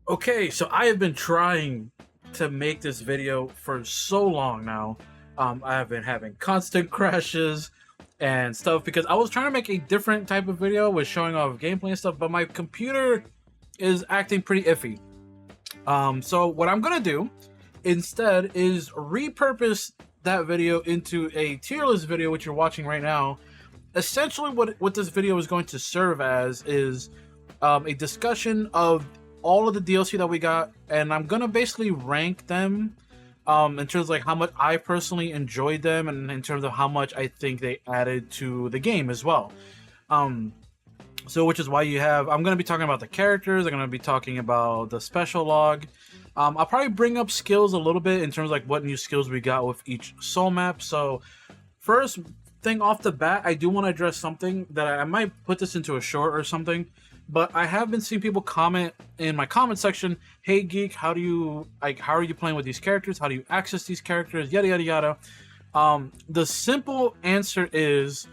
Okay, so I have been trying to make this video for so long now. I have been having constant crashes and stuff because I was trying to make a different type of video with showing off gameplay and stuff, but my computer is acting pretty iffy. So what I'm gonna do instead is repurpose that video into a tier list video, which you're watching right now. Essentially, what this video is going to serve as is a discussion of all of the DLC that we got, and I'm gonna basically rank them in terms of like how much I personally enjoyed them, and in terms of how much I think they added to the game as well. Um, so which is why I'm gonna be talking about the characters. I'm gonna be talking about the special log. I'll probably bring up skills a little bit in terms of like what new skills we got with each soul map. So first thing off the bat, I do want to address something that I might put this into a short or something, but I have been seeing people comment in my comment section, "Hey Geek, how are you playing with these characters? How do you access these characters? Yada yada yada." The simple answer is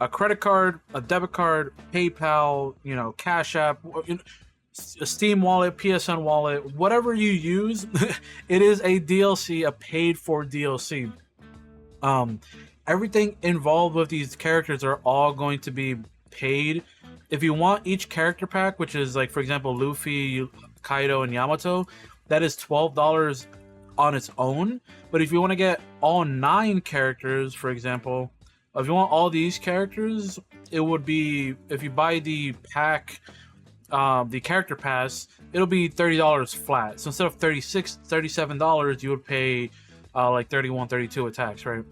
a credit card, a debit card, PayPal, Cash App, a Steam wallet, PSN wallet, whatever you use. It is a DLC, a paid for DLC. Everything involved with these characters are all going to be paid. If you want each character pack, which is like, for example, Luffy, Kaido, and Yamato, that is $12 on its own. But if you want to get all 9 characters, for example, if you want all these characters, it would be, if you buy the pack, the character pass, it'll be $30 flat. So instead of $37, you would pay like 31, 32 attacks, right?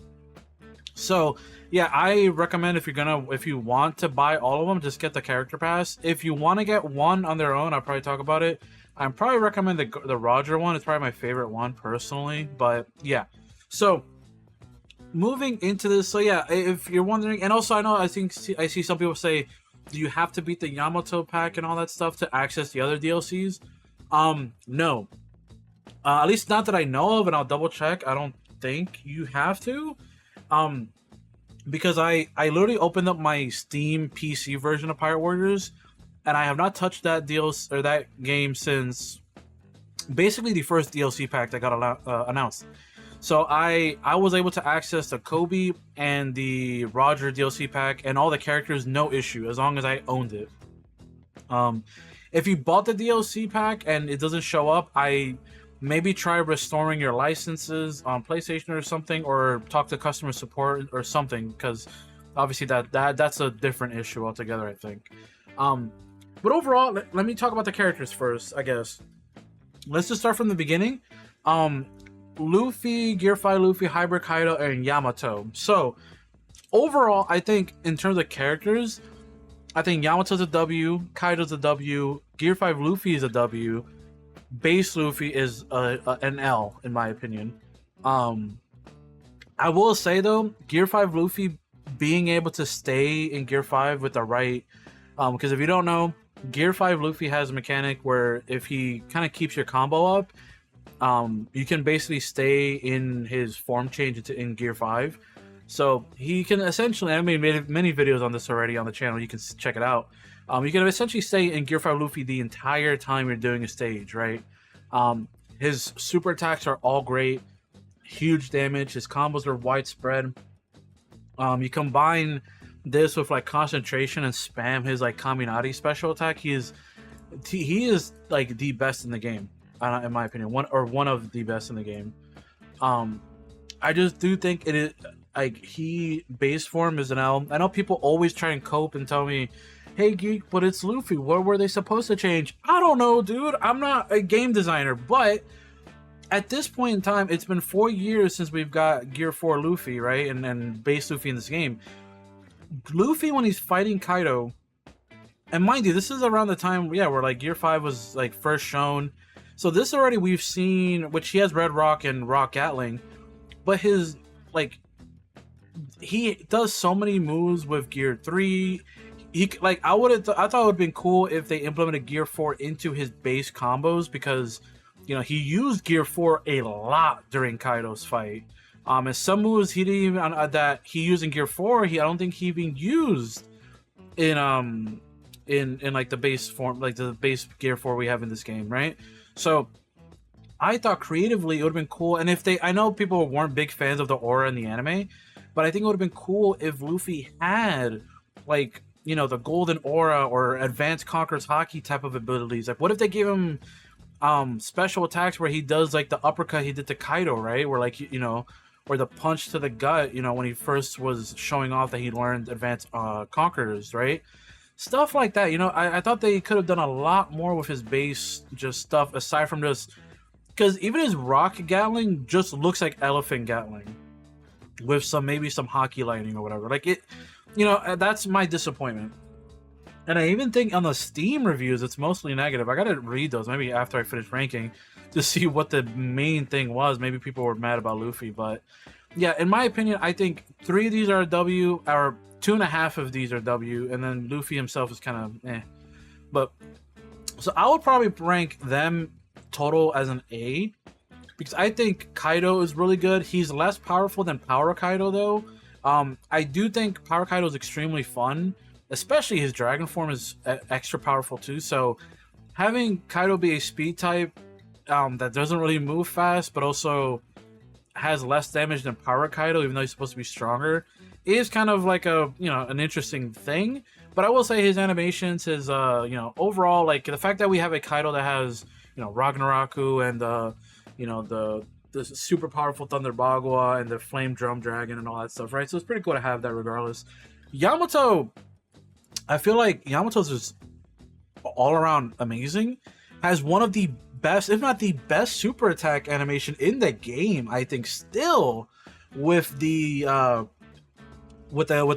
So yeah, I recommend if you want to buy all of them, just get the character pass. If you want to get one on their own, I'll probably talk about it. I probably recommend the Roger one. It's probably my favorite one personally, but yeah. So moving into this, so yeah, if you're wondering, and also I see some people say, do you have to beat the Yamato pack and all that stuff to access the other DLCs? No. At least not that I know of, and I'll double check. I don't think you have to. Because I literally opened up my Steam PC version of Pirate Warriors, and I have not touched that DLC or that game since basically the first DLC pack that got announced. So I was able to access the Koby and the Roger DLC pack and all the characters, no issue, as long as I owned it. If you bought the DLC pack and it doesn't show up, I maybe try restoring your licenses on PlayStation or something, or talk to customer support or something, because obviously that's a different issue altogether, I think. But overall, let me talk about the characters first, I guess. Let's just start from the beginning. Luffy, Gear 5 Luffy, Hybrid Kaido, and Yamato. So overall, I think in terms of characters, I think Yamato's a W, Kaido's a W, Gear 5 Luffy is a W, Base Luffy is an L in my opinion. I will say though, Gear 5 Luffy being able to stay in Gear 5 with the right, because if you don't know, Gear 5 Luffy has a mechanic where if he kind of keeps your combo up, you can basically stay in his form change in Gear 5. So he can essentially, I made many videos on this already on the channel, you can check it out. You can essentially stay in Gear 5 Luffy the entire time you're doing a stage, right? His super attacks are all great, huge damage, his combos are widespread. You combine this with like concentration and spam his like Kaminari special attack, he is like the best in the game, in my opinion, one of the best in the game. I just do think it is like base form is an L. I know people always try and cope and tell me, "Hey Geek, but it's Luffy. What were they supposed to change?" I don't know, dude. I'm not a game designer, but at this point in time, it's been 4 years since we've got Gear 4 Luffy, right? And base Luffy in this game. Luffy, when he's fighting Kaido, and mind you, this is around the time, yeah, where like Gear 5 was like first shown. So this already we've seen, which he has Red Rock and Rock Gatling, but his like he does so many moves with Gear 3. I thought it would have been cool if they implemented Gear 4 into his base combos, because he used Gear 4 a lot during Kaido's fight. And some moves he didn't even that he used in Gear 4, I don't think he even used in in like the base form, like the base Gear 4 we have in this game, right? So I thought creatively it would have been cool, and if they, I know people weren't big fans of the aura in the anime, but I think it would have been cool if Luffy had like, you know, the golden aura or advanced Conqueror's Haki type of abilities. Like, what if they gave him special attacks where he does like the uppercut he did to Kaido, right? Where like, you know, or the punch to the gut, you know, when he first was showing off that he learned advanced Conquerors, right? Stuff like that, you know. I thought they could have done a lot more with his base just stuff aside from just, because even his rock Gatling just looks like elephant Gatling with some, maybe some hockey lighting or whatever. Like it, you know, that's my disappointment. And I even think on the Steam reviews, it's mostly negative. I gotta read those maybe after I finish ranking to see what the main thing was. Maybe people were mad about Luffy, but yeah, in my opinion, I think 3 of these are a W, or 2.5 of these are W, and then Luffy himself is kind of eh. But so I would probably rank them total as an A, because I think Kaido is really good. He's less powerful than Power Kaido though. I do think Power Kaido is extremely fun, especially his dragon form is extra powerful too. So having Kaido be a speed type that doesn't really move fast, but also has less damage than Power Kaido, even though he's supposed to be stronger, is kind of like a, you know, an interesting thing. But I will say his animations, his you know, overall, like the fact that we have a Kaido that has, you know, Ragnaroku and you know, the super powerful Thunder Bagua and the Flame Drum Dragon and all that stuff, right? So it's pretty cool to have that regardless. Yamato, I feel like Yamato's just all around amazing. Has one of the best, if not the best, super attack animation in the game, I think, still, with the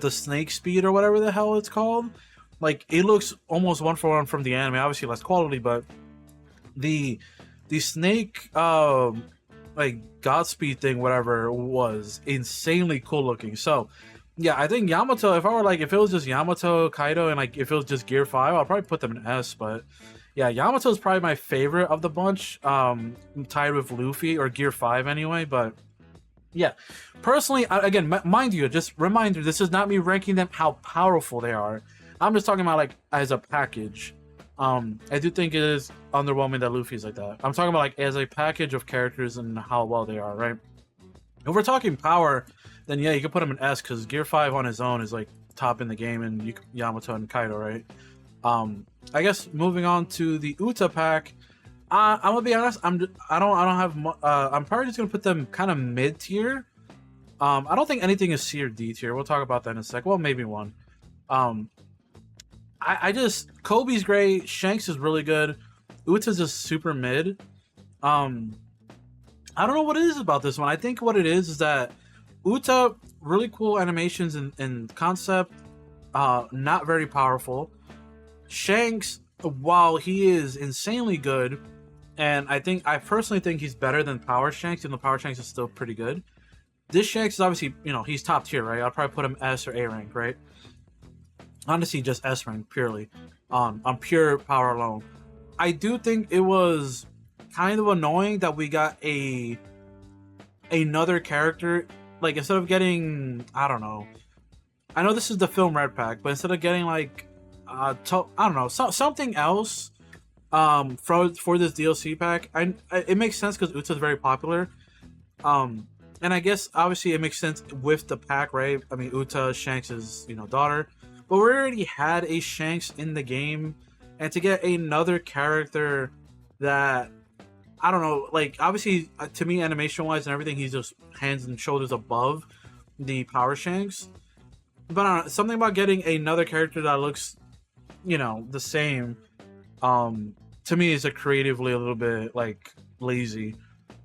snake speed or whatever the hell it's called. Like, it looks almost 1-for-1 from the anime, obviously less quality, but the snake like Godspeed thing, whatever, was insanely cool looking. So yeah, I think Yamato, if I were like, if it was just Yamato, Kaido, and like if it was just Gear 5, I'll probably put them in S. But yeah, Yamato is probably my favorite of the bunch, tied with Luffy, or Gear 5 anyway. But yeah, personally, again, mind you, just reminder, this is not me ranking them how powerful they are. I'm just talking about like as a package. I do think it is underwhelming that Luffy's like that. I'm talking about like as a package of characters and how well they are, right? If we're talking power, then yeah, you can put him in S, because Gear 5 on his own is like top in the game, and Yamato and Kaido, right? I guess moving on to the Uta pack, I'm gonna be honest, I don't have I'm probably just gonna put them kind of mid tier. I don't think anything is C or D tier. We'll talk about that in a sec. Well, maybe one. I just, Koby's great, Shanks is really good, Uta's just super mid. I don't know what it is about this one. I think what it is that Uta, really cool animations and concept, not very powerful. Shanks, while he is insanely good, and I personally think he's better than Power Shanks, and the Power Shanks is still pretty good. This Shanks is obviously, you know, he's top tier, right? I'll probably put him S or A rank, right? Honestly, just S rank purely, on pure power alone. I do think it was kind of annoying that we got another character. Like, instead of getting, I don't know, I know this is the Film Red pack, but instead of getting like I don't know, something else for this DLC pack, it makes sense because Uta's very popular. And I guess obviously it makes sense with the pack, right? I mean, Uta, Shanks' daughter. But we already had a Shanks in the game, and to get another character that, I don't know, like, obviously, to me, animation-wise and everything, he's just hands and shoulders above the Power Shanks. But I don't know, something about getting another character that looks, you know, the same, to me, is creatively a little bit, like, lazy.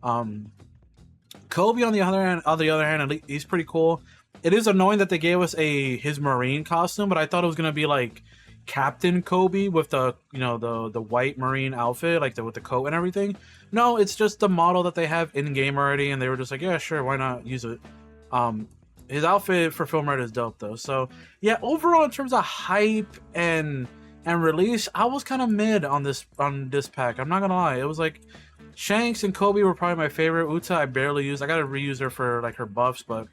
Koby, on the other hand, he's pretty cool. It is annoying that they gave us his Marine costume, but I thought it was gonna be like Captain Koby with the, you know, the white Marine outfit, like with the coat and everything. No, it's just the model that they have in game already, and they were just like, yeah, sure, why not use it? His outfit for Film Red is dope though. So yeah, overall in terms of hype and release, I was kind of mid on this pack. I'm not gonna lie, it was like Shanks and Koby were probably my favorite. Uta I barely used. I gotta reuse her for like her buffs, but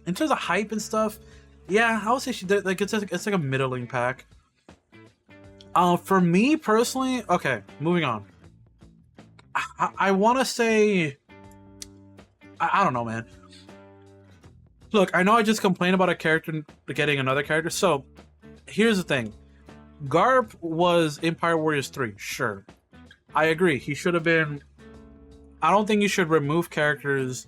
in terms of hype and stuff, yeah, I would say she did, like, it's like a middling pack. For me personally, okay, moving on. I want to say, I don't know, man. Look, I know I just complained about a character getting another character. So here's the thing: Garp was Empire Warriors 3. Sure, I agree. He should have been. I don't think you should remove characters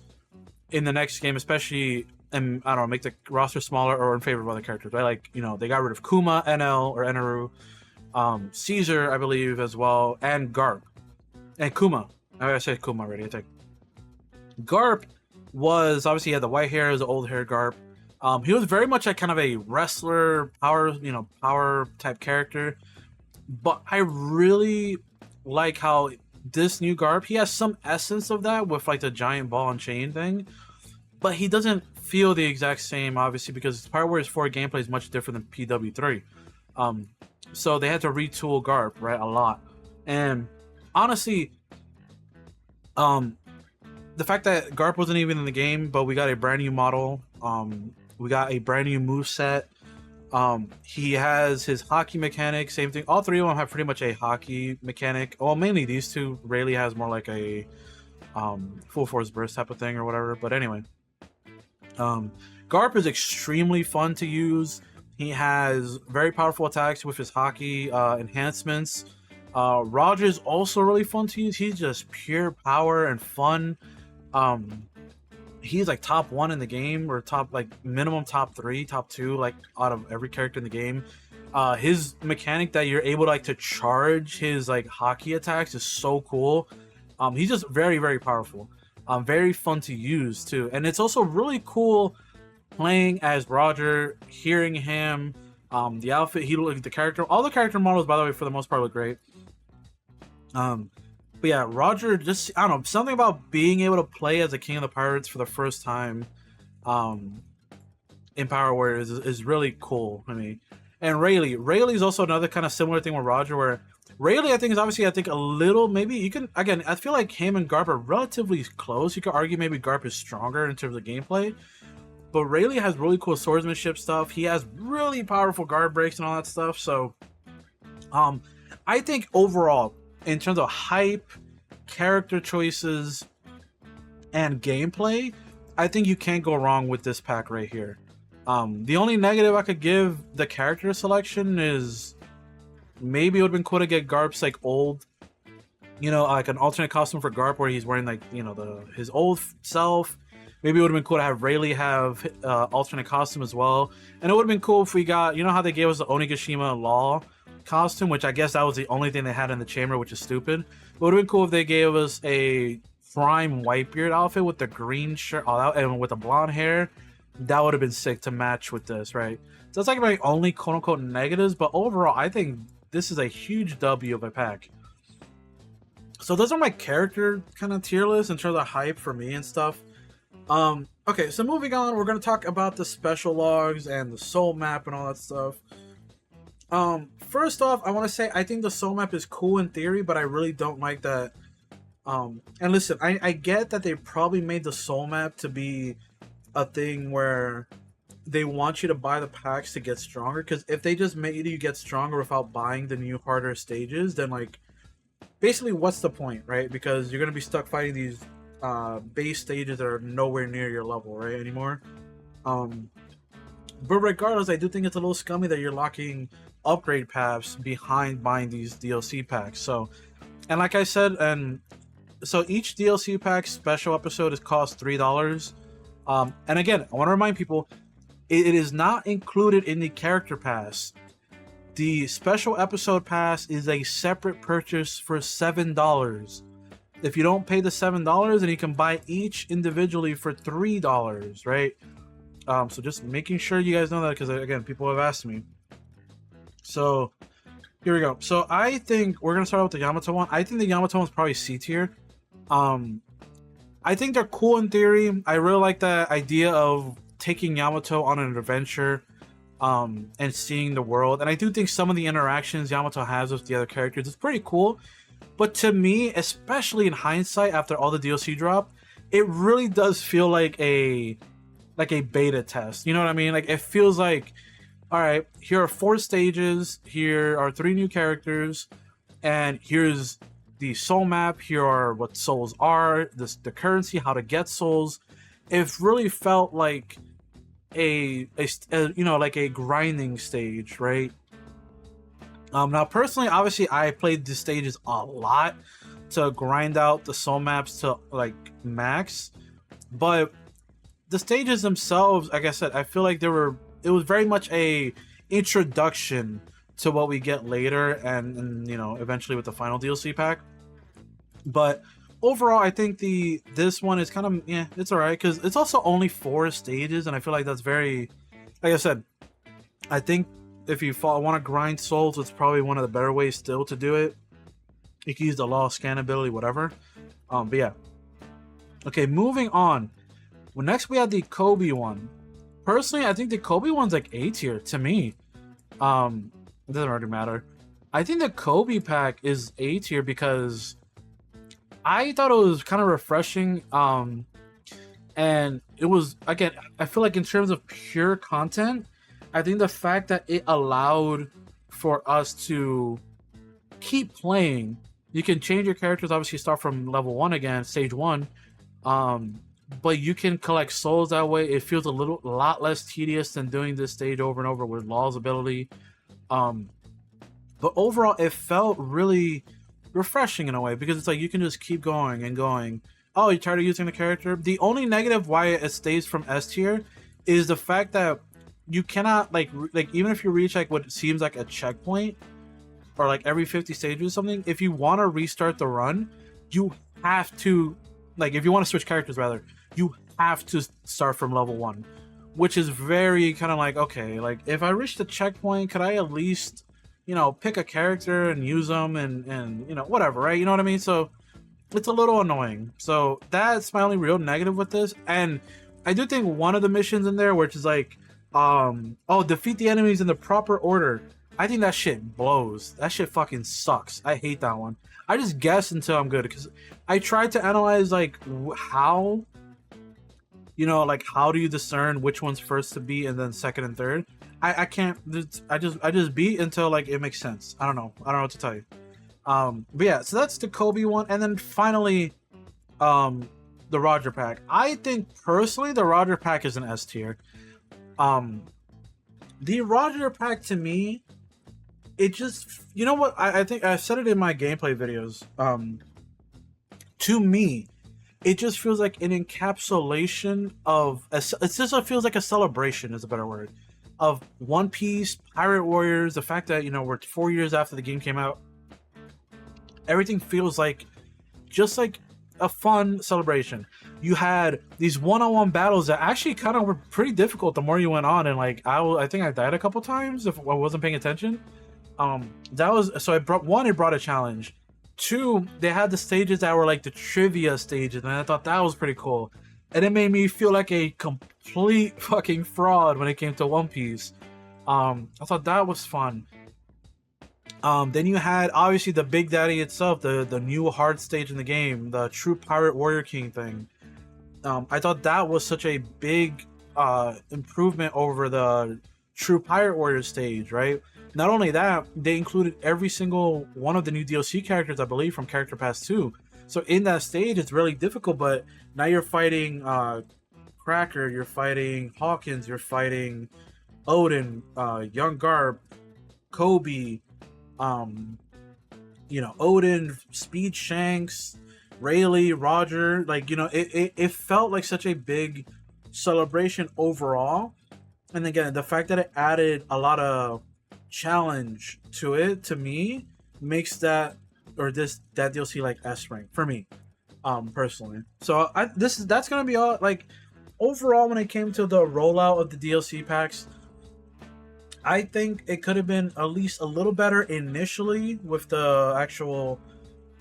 in the next game, especially, and I don't know, make the roster smaller or in favor of other characters. Right? Like, you know, they got rid of Kuma, NL or Enaru, Caesar, I believe, as well, and Garp and Kuma. I said Kuma already. I think Garp was obviously, he had the white hair, the old hair Garp. He was very much like kind of a wrestler, power type character. But I really like how this new Garp, he has some essence of that with like the giant ball and chain thing, but he doesn't feel the exact same, obviously, because Power Warriors 4 gameplay is much different than PW3. So they had to retool Garp, right, a lot. And honestly, the fact that Garp wasn't even in the game, but we got a brand new model, we got a brand new moveset. He has his hockey mechanic, same thing. All three of them have pretty much a hockey mechanic. Well, mainly these two. Rayleigh has more like a full force burst type of thing or whatever. But anyway, Garp is extremely fun to use. He has very powerful attacks with his hockey enhancements. Roger's also really fun to use. He's just pure power and fun. He's like top 1 in the game, or top, like, minimum top 3, top 2, like, out of every character in the game. His mechanic that you're able to, like, to charge his like hockey attacks is so cool. He's just very, very powerful. Very fun to use too, and it's also really cool playing as Roger, hearing him, the outfit, the character, all the character models, by the way, for the most part, look great. But yeah, Roger, just, I don't know, something about being able to play as a King of the Pirates for the first time in Power Warriors is really cool. I mean, and Rayleigh is also another kind of similar thing with Roger, where Rayleigh, I think, is obviously, I think, a little, maybe you can, again, I feel like him and Garp are relatively close. You could argue maybe Garp is stronger in terms of gameplay, but Rayleigh has really cool swordsmanship stuff. He has really powerful guard breaks and all that stuff. So, I think overall, in terms of hype, character choices, and gameplay, I think you can't go wrong with this pack right here. The only negative I could give the character selection is maybe it would have been cool to get Garp's like old, you know, like an alternate costume for Garp where he's wearing like, you know, his old self. Maybe it would have been cool to have Rayleigh have alternate costume as well. And it would have been cool if we got, you know how they gave us the Onigashima Law costume, which I guess that was the only thing they had in the chamber, which is stupid. It would have been cool if they gave us a Prime Whitebeard outfit with the green shirt and with the blonde hair. That would have been sick to match with this, right? So that's like my only quote-unquote negatives, but overall, I think this is a huge W of a pack. So those are my character kind of tier lists in terms of hype for me and stuff. Okay, so moving on, we're going to talk about the special logs and the soul map and all that stuff. First off, I want to say I think the soul map is cool in theory, but I really don't like that. And listen, I get that they probably made the soul map to be a thing where they want you to buy the packs to get stronger, because if they just made you get stronger without buying the new harder stages, then like basically what's the point, right? Because you're going to be stuck fighting these base stages that are nowhere near your level, right, anymore. But regardless, I do think it's a little scummy that you're locking upgrade paths behind buying these DLC packs. So, and like I said, and so each DLC pack special episode is cost $3. And again, I want to remind people, it is not included in the character pass. The special episode pass is a separate purchase for $7. If you don't pay the $7, then you can buy each individually for $3, right? So just making sure you guys know that, because again, people have asked me. So here we go. So I think we're gonna start with the Yamato one. I think the Yamato one's probably C tier. I think they're cool in theory. I really like the idea of taking Yamato on an adventure, and seeing the world. And I do think some of the interactions Yamato has with the other characters is pretty cool. But to me, especially in hindsight, after all the DLC drop, it really does feel like a beta test. You know what I mean? Like, it feels like all right, here are 4 stages, here are 3 new characters, and here's the soul map. Here are what souls are, the currency, how to get souls. It really felt like like a grinding stage, right? Now personally, obviously, I played the stages a lot to grind out the soul maps to like max, but the stages themselves, like I said, I feel like it was very much a introduction to what we get later, and eventually with the final DLC pack. But overall, I think this one is kind of, yeah, it's all right because it's also only 4 stages, and I feel like that's very, like I said, I think if you want to grind souls, it's probably one of the better ways still to do it. You can use the law of scan ability, whatever. But yeah. Okay, moving on. Well, next we have the Koby one. Personally, I think the Koby one's like A tier to me. It doesn't really matter. I think the Koby pack is A tier because I thought it was kind of refreshing. And it was, again, I feel like in terms of pure content, I think the fact that it allowed for us to keep playing. You can change your characters, obviously start from level 1 again, stage 1. But you can collect souls that way. It feels a lot less tedious than doing this stage over and over with Law's ability. But overall, it felt really refreshing in a way because it's like you can just keep going and going. Oh, you're tired of using the character? The only negative why it stays from S tier is the fact that you cannot like even if you reach like what seems like a checkpoint or like every 50 stages or something, if you want to restart the run, you have to, like, if you want to switch characters rather, you have to start from level 1, which is very kind of like, okay, like if I reach the checkpoint, could I at least, pick a character and use them and whatever, right? You know what I mean? So it's a little annoying. So that's my only real negative with this. And I do think one of the missions in there, which is like, defeat the enemies in the proper order. I think that shit blows. That shit fucking sucks. I hate that one. I just guess until I'm good because I tried to analyze like how, like how do you discern which one's first to beat and then second and third. I can't. I just beat until like it makes sense. I don't know what to tell you. But yeah, so that's the Koby one, and then finally, the Roger pack. I think personally the Roger pack is an S tier. The Roger pack to me, it just, you know what, I think I said it in my gameplay videos. To me, it just feels like an encapsulation of it feels like a celebration is a better word of One Piece, Pirate Warriors. The fact that we're 4 years after the game came out, everything feels like just like a fun celebration. You had these one-on-one battles that actually kind of were pretty difficult the more you went on, and like I think I died a couple times if I wasn't paying attention. That was, so it brought a challenge. 2, they had the stages that were like the trivia stages, and I thought that was pretty cool. And it made me feel like a complete fucking fraud when it came to One Piece. I thought that was fun. Then you had obviously the Big Daddy itself, the new hard stage in the game, the True Pirate Warrior King thing. I thought that was such a big improvement over the True Pirate Warrior stage, right? Not only that, they included every single one of the new DLC characters, I believe, from Character Pass 2. So in that stage, it's really difficult, but now you're fighting Cracker, you're fighting Hawkins, you're fighting Odin, Young Garb, Koby, Odin, Speed Shanks, Rayleigh, Roger. Like, it felt like such a big celebration overall. And again, the fact that it added a lot of challenge to it, to me, makes that DLC like S rank for me, personally. So that's gonna be all. Like, overall, when it came to the rollout of the DLC packs, I think it could have been at least a little better initially with the actual,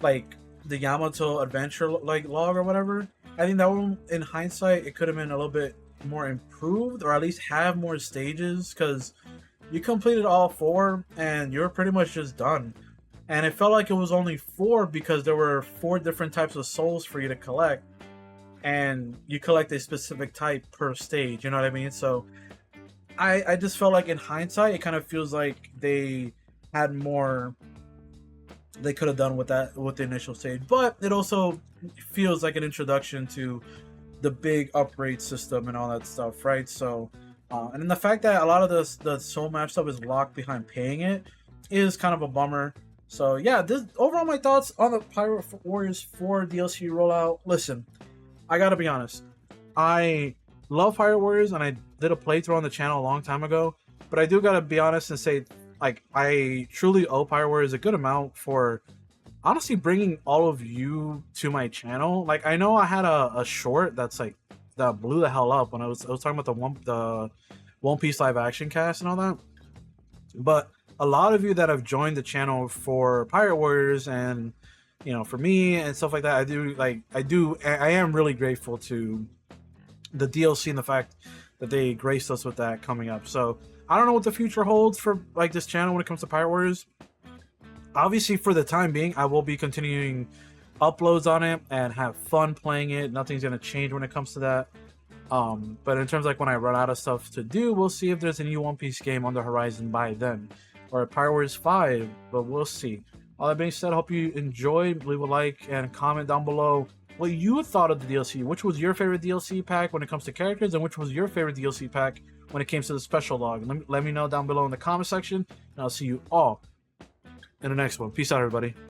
like, the Yamato adventure like log or whatever. I think that one, in hindsight, it could have been a little bit more improved, or at least have more stages, because you completed all 4 and you're pretty much just done. And it felt like it was only 4 because there were 4 different types of souls for you to collect, and you collect a specific type per stage, you know what I mean? So I just felt like in hindsight, it kind of feels like they had more they could have done with that with the initial stage, but it also feels like an introduction to the big upgrade system and all that stuff, right? So, and then the fact that a lot of the soul match stuff is locked behind paying it is kind of a bummer. So yeah, this overall my thoughts on the Pirate Warriors 4 DLC rollout. Listen, I gotta be honest. I love Pirate Warriors, and I did a playthrough on the channel a long time ago. But I do gotta be honest and say, like, I truly owe Pirate Warriors a good amount for honestly bringing all of you to my channel. Like, I know I had a short that's like that blew the hell up when I was talking about the One Piece live action cast and all that. But a lot of you that have joined the channel for Pirate Warriors and for me and stuff like that, I am really grateful to the DLC and the fact that they graced us with that coming up. So I don't know what the future holds for like this channel when it comes to Pirate Warriors. Obviously, for the time being, I will be continuing uploads on it and have fun playing it. Nothing's gonna change when it comes to that. But in terms of like when I run out of stuff to do, we'll see if there's a new One Piece game on the horizon by then, or Pirate Warriors 5. But we'll see. All that being said, I hope you enjoyed. Leave a like and comment down below what you thought of the DLC. Which was your favorite DLC pack when it comes to characters, and which was your favorite DLC pack when it came to the special log? Let me know down below in the comment section, and I'll see you all in the next one. Peace out, everybody.